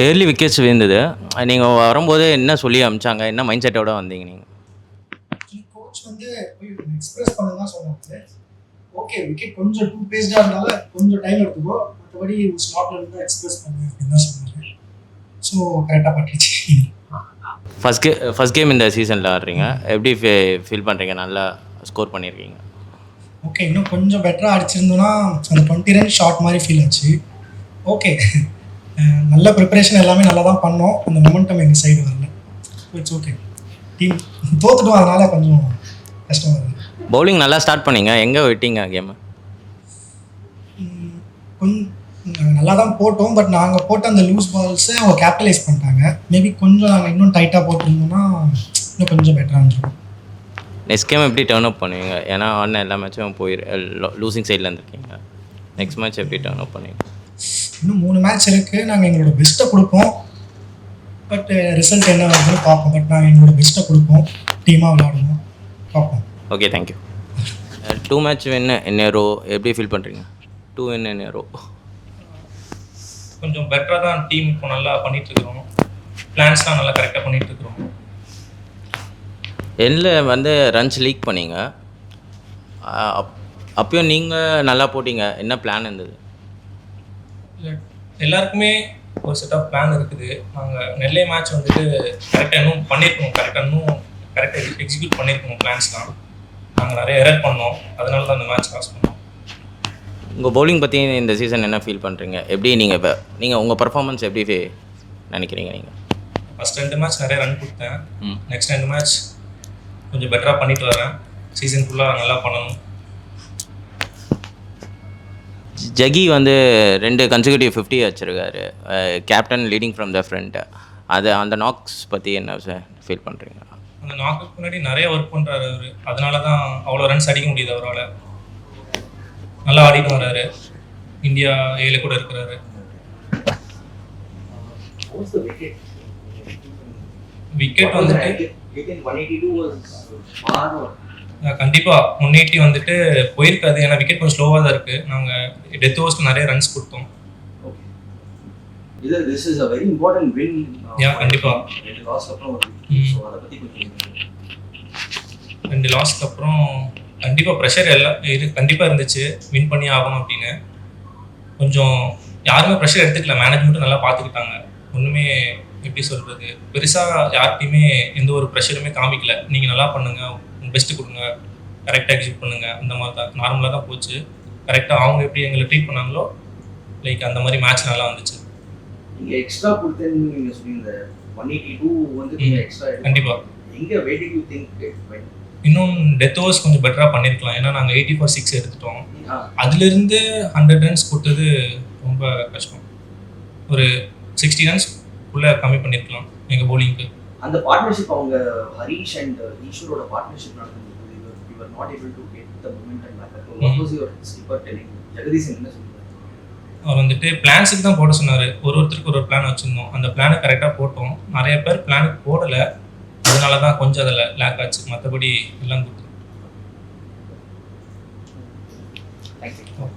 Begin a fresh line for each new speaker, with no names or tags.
Early wickets விழுந்தது. நீங்கள் வரும்போது என்ன சொல்லி அனுப்பிச்சாங்க? என்ன மைண்ட் செட்டோட வந்தீங்க நீங்கள்?
கோச் வந்து போய் எக்ஸ்பிரஸ் பண்ண தான் சொன்னாங்க. ஓகே விக்கெட் கொஞ்சம் டூ பேஸ்டாக இருந்தால கொஞ்சம் டைம் எடுத்துக்கோ, மற்றபடி ஸ்லாட்ல இருந்து எக்ஸ்பிரஸ் பண்ணு அப்படின்னு தான் சொன்னாங்க. ஸோ கரெக்டாக பண்ணிடுச்சு.
ஃபர்ஸ்ட் கேம் இந்த சீசனில் ஆடுறீங்க, எப்படி ஃபீல் பண்ணுறீங்க? நல்லா ஸ்கோர் பண்ணியிருக்கீங்க.
ஓகே இன்னும் கொஞ்சம் பெட்டராக அடிச்சிருந்தோன்னா அந்த 20 ரன் ஷாட் மாதிரி ஃபீல் ஆச்சு. ஓகே நல்ல ப்ரிப்பரேஷன் எல்லாமே நல்லா தான் பண்ணோம். அந்த மொமெண்டம் எங்கள் சைடு வரல. It's okay. டீம் தோத்துட்டோம், அதனால கொஞ்சம் கஷ்டமாக இருக்குது.
பவுலிங் நல்லா ஸ்டார்ட் பண்ணீங்க, எங்கே விட்டீங்க கேமு?
கொஞ்சம் நல்லா தான் போட்டோம், பட் நாங்கள் போட்ட அந்த லூஸ் பால்ஸை அவங்க கேபிட்டலைஸ் பண்ணிட்டாங்க. மேபி கொஞ்சம் நாங்கள் இன்னும் டைட்டாக போட்டிருந்தோம்னா இன்னும் கொஞ்சம் பெட்டராக இருந்துருக்கும்.
நெக்ஸ்ட் கேம் எப்படி டர்ன் அப் பண்ணுவீங்க? ஏன்னா ஆடின எல்லா மேட்சும் லூசிங் சைடில் இருந்திருக்கீங்க. நெக்ஸ்ட் மேட்ச் எப்படி டர்ன் அப் பண்ணுவீங்க?
இன்னும் 3 மேட்ச் இருக்குது. நாங்கள் எங்களோட பெஸ்ட்டை கொடுப்போம், பட் ரிசல்ட் என்ன வருதுன்னு பார்ப்போம். பட் நாங்கள் எங்களோட பெஸ்ட்டை கொடுப்போம், டீமாக விளையாடுவோம், பார்ப்போம்.
Okay, thank you. 2 match win in a row, எப்படி ஃபீல் பண்ணுறீங்க? 2 வின் இன் எ ரோ
கொஞ்சம் பெட்டராக தான் டீம் இப்போ நல்லா பண்ணிகிட்ருக்குறோம். பிளான்ஸ்லாம் நல்லா கரெக்டாக பண்ணிகிட்ருக்குறோம்.
எண்ணில் வந்து ரன்ஸ் லீக் பண்ணீங்க, அப்பயும் நீங்கள் நல்லா போட்டிங்க. என்ன பிளான் இருந்தது?
எல்லாருக்குமே ஒரு செட் ஆஃப் பிளான் இருக்குது. நாங்கள் நெல்லை மேட்ச் வந்துட்டு கரெக்டாக இன்னும் பண்ணியிருக்கணும், கரெக்டாக எக்ஸிக்யூட் பண்ணியிருக்கணும் பிளான்ஸ்லாம். நாங்கள் நிறைய எரர் பண்ணோம், அதனால தான் அந்த மேட்ச் லாஸ் பண்ணோம்.
உங்கள் பவுலிங் பற்றி இந்த சீசன் என்ன ஃபீல் பண்ணுறீங்க? எப்படி நீங்கள் உங்கள் பர்ஃபார்மன்ஸ் எப்படி நினைக்கிறீங்க நீங்கள்?
ஃபஸ்ட் 2 மேட்ச் நிறைய ரன் கொடுத்தேன். நெக்ஸ்ட் 2 மேட்ச் கொஞ்சம் பெட்டராக பண்ணிட்டு வரேன். சீசன் ஃபுல்லாக நல்லா பண்ணணும்.
ஜகி வந்து 2 கன்சிக்யூட்டிவ் 50 வச்சுருக்காரு, captain leading from the front. அந்த நாக்ஸ் பற்றி என்ன ஃபீல் பண்ணுறீங்க?
அந்த நாக்குக்கு முன்னாடி நிறைய ஒர்க் பண்ணுறாரு அவர், அதனால தான் அவ்வளோ ரன்ஸ் அடிக்க முடியுது அவரால். நல்லா ஆடிட்டு வர்றாரு, இந்தியா ஏல கூட இருக்கிறாரு. விக்கெட் வந்துட்டு கண்டிப்பாக 180 வந்துட்டு போயிருக்காது, ஏன்னா விக்கெட் கொஞ்சம் ஸ்லோவாக தான் இருக்குது. நாங்கள் டெத் ஓவர்ஸ்க்கு நிறைய ரன்ஸ் கொடுத்தோம். கண்டிப்பாக 2 லாஸ்க்கு அப்புறம் கண்டிப்பாக ப்ரெஷர் எல்லாம் கண்டிப்பாக இருந்துச்சு, வின் பண்ணி ஆகணும் அப்படின்னு. கொஞ்சம் யாருமே ப்ரெஷர் எடுத்துக்கல, மேனேஜ்மெண்ட்டும் நல்லா பார்த்துக்கிட்டாங்க. ஒன்றுமே எப்படி சொல்கிறது, பெருசாக யார்கிட்டையுமே எந்த ஒரு ப்ரெஷருமே காமிக்கல. நீங்கள் நல்லா பண்ணுங்கள், உங்கள் பெஸ்ட்டு கொடுங்க, கரெக்டாக எக்ஸிக்யூட் பண்ணுங்கள், அந்த மாதிரி தான் நார்மலாக தான் போச்சு. கரெக்டாக அவங்க எப்படி எங்களை ட்ரீட் பண்ணாங்களோ லைக் அந்த மாதிரி மேட்ச் நல்லா வந்துச்சு.
நீங்கள் எக்ஸ்ட்ரா கொடுத்தேன்னு நீங்கள் சொன்னீங்க 182 வந்து நீங்கள் எக்ஸ்ட்ரா
கண்டிப்பாக.
எங்கே where did you think
இன்னும் டெத் ஓவர்ஸ் கொஞ்சம் பெட்டராக பண்ணியிருக்கலாம், ஏன்னா நாங்கள் 80 for 6 எடுத்துட்டோம். அதுலேருந்து 100 ரன்ஸ் கொடுத்தது ரொம்ப கஷ்டம். ஒரு 60 ரன்ஸ்க்குள்ளே கம்மி பண்ணியிருக்கலாம் எங்கள் பவுலிங்க்கு.
அந்த பார்ட்னர்ஷிப் அவங்க ஹரீஷ் அண்ட் ஈஸ்வரோட பார்ட்னர்ஷிப் நடக்கும்போது you were not able to get the momentum back. What was your skipper telling you? Jagadeesan என்ன சொன்னார்?
அவர் வந்துட்டு பிளான்ஸுக்கு தான் போட சொன்னார். ஒருத்தருக்கு ஒரு பிளான் வச்சுருந்தோம், அந்த பிளானை கரெக்டாக போட்டோம். நிறைய பேர் பிளானுக்கு போடலை, அதனால தான் கொஞ்சம் அதில் லேக் ஆச்சு. மற்றபடி எல்லாம் கொடுத்தோம்.
Thank you.